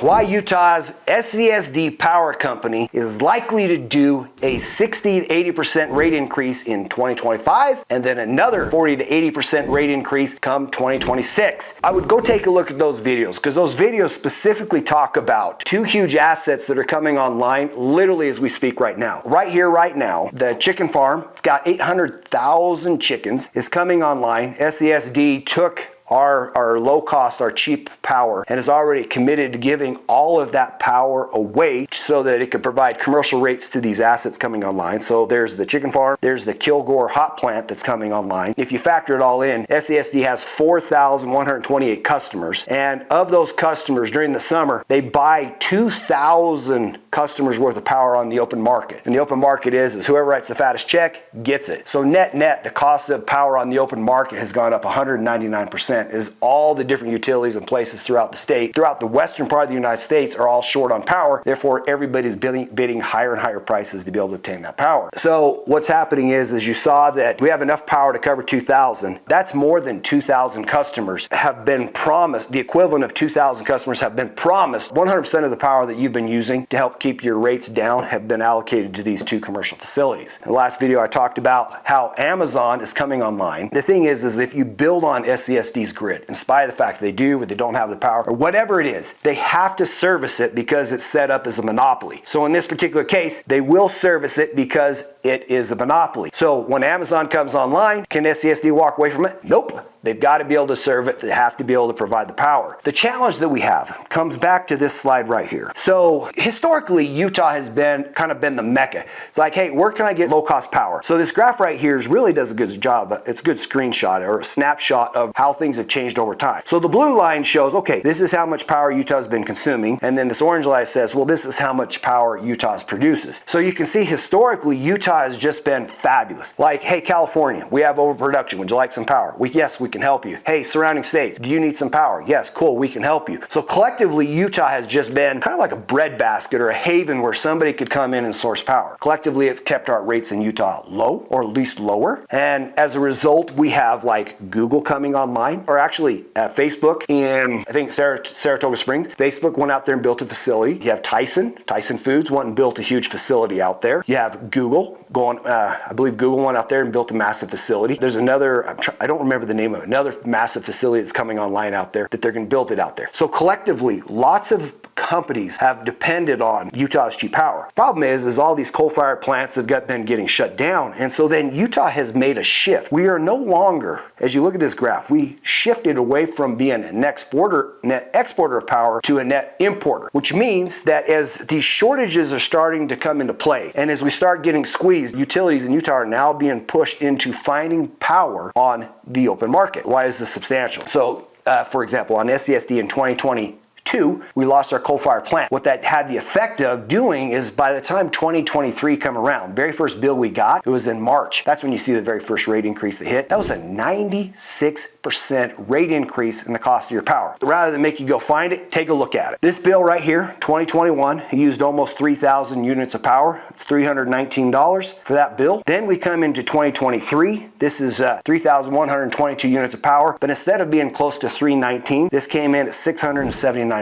Why Utah's SESD power company is likely to do a 60 to 80% rate increase in 2025 and then another 40 to 80% rate increase come 2026. I would go take a look at those videos because those videos specifically talk about two huge assets that are coming online literally as we speak right now. Right here, right now, the chicken farm, it's got 800,000 chickens, is coming online. SESD took our low cost, our cheap power, and is already committed to giving all of that power away so that it could provide commercial rates to these assets coming online. So there's the chicken farm, there's the Kilgore hot plant that's coming online. If you factor it all in, SESD has 4,128 customers, and of those customers during the summer, they buy 2,000 customers worth of power on the open market. And the open market is whoever writes the fattest check gets it. So net, the cost of power on the open market has gone up 199%. Is all the different utilities and places throughout the state, throughout the western part of the United States, are all short on power. Therefore, everybody's bidding higher and higher prices to be able to obtain that power. So what's happening is you saw that we have enough power to cover 2,000. That's more than 2,000 customers have been promised. The equivalent of 2,000 customers have been promised 100% of the power that you've been using to help keep your rates down have been allocated to these two commercial facilities. In the last video, I talked about how Amazon is coming online. The thing is if you build on SESD's grid, in spite of the fact that they do or they don't have the power or whatever it is, they have to service it because it's set up as a monopoly. So in this particular case, they will service it because it is a monopoly. So when Amazon comes online, can SESD walk away from it? Nope. They've got to be able to serve it. They have to be able to provide the power. The challenge that we have comes back to this slide right here. So historically, Utah has kind of been the mecca. It's like, hey, where can I get low cost power? So this graph right here really does a good job. It's a good screenshot or a snapshot of how things have changed over time. So the blue line shows, okay, this is how much power Utah's been consuming. And then this orange line says, well, this is how much power Utah's produces. So you can see historically, Utah has just been fabulous. Like, hey, California, we have overproduction. Would you like some power? Yes, we can help you. Hey, surrounding states, do you need some power? Yes, cool, we can help you. So collectively, Utah has just been kind of like a breadbasket or a haven where somebody could come in and source power. Collectively, it's kept our rates in Utah low or at least lower. And as a result, we have like Google coming online, or actually Facebook in, I think, Saratoga Springs. Facebook went out there and built a facility. You have Tyson Foods went and built a huge facility out there. You have Google going, I believe Google went out there and built a massive facility. There's another, I don't remember the name of it, another massive facility that's coming online out there that they're going to build it out there. So collectively, lots of companies have depended on Utah's cheap power. Problem is all these coal-fired plants have been getting shut down. And so then Utah has made a shift. We are no longer, as you look at this graph, we shifted away from being a net exporter of power to a net importer, which means that as these shortages are starting to come into play, and as we start getting squeezed, utilities in Utah are now being pushed into finding power on the open market. Why is this substantial? So, for example, on SESD in 2022, we lost our coal-fired plant. What that had the effect of doing is by the time 2023 come around, very first bill we got, it was in March. That's when you see the very first rate increase that hit. That was a 96% rate increase in the cost of your power. Rather than make you go find it, take a look at it. This bill right here, 2021, it used almost 3,000 units of power. It's $319 for that bill. Then we come into 2023. This is 3,122 units of power, but instead of being close to 319, this came in at $679.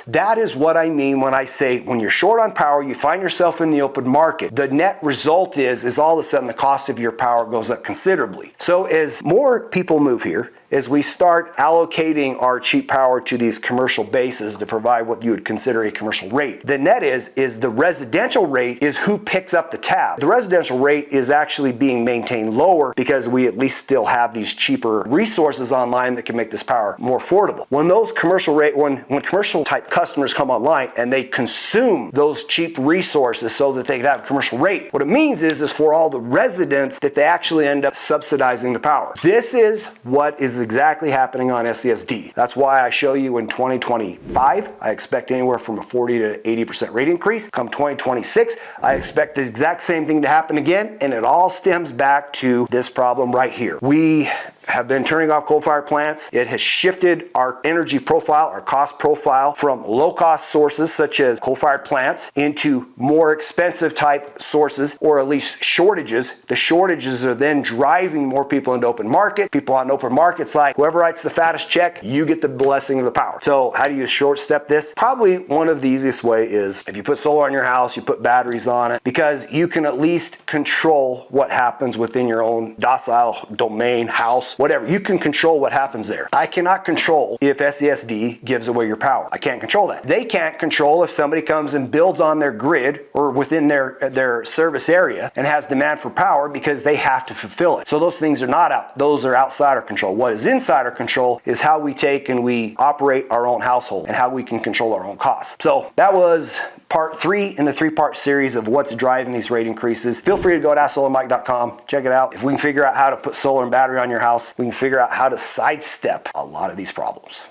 That is what I mean when I say when you're short on power, you find yourself in the open market. The net result is all of a sudden the cost of your power goes up considerably. So as more people move here, as we start allocating our cheap power to these commercial bases to provide what you would consider a commercial rate, the net is the residential rate is who picks up the tab. The residential rate is actually being maintained lower because we at least still have these cheaper resources online that can make this power more affordable. When those when commercial type customers come online and they consume those cheap resources so that they can have a commercial rate, what it means is for all the residents that they actually end up subsidizing the power. This is what is exactly happening on SESD. That's why I show you in 2025, I expect anywhere from a 40 to 80% rate increase. Come 2026, I expect the exact same thing to happen again, and it all stems back to this problem right here. have been turning off coal-fired plants. It has shifted our energy profile, our cost profile from low-cost sources such as coal-fired plants into more expensive type sources, or at least shortages. The shortages are then driving more people into open market. People on open markets, like whoever writes the fattest check, you get the blessing of the power. So how do you short step this? Probably one of the easiest way is if you put solar on your house, you put batteries on it, because you can at least control what happens within your own docile domain, house, whatever. You can control what happens there. I cannot control if SESD gives away your power. I can't control that. They can't control if somebody comes and builds on their grid or within their service area and has demand for power, because they have to fulfill it. So those things are not out. Those are outside our control. What is inside our control is how we take and we operate our own household and how we can control our own costs. So that was part 3 in the 3-part series of what's driving these rate increases. Feel free to go to AskSolarMike.com, check it out. If we can figure out how to put solar and battery on your house, we can figure out how to sidestep a lot of these problems.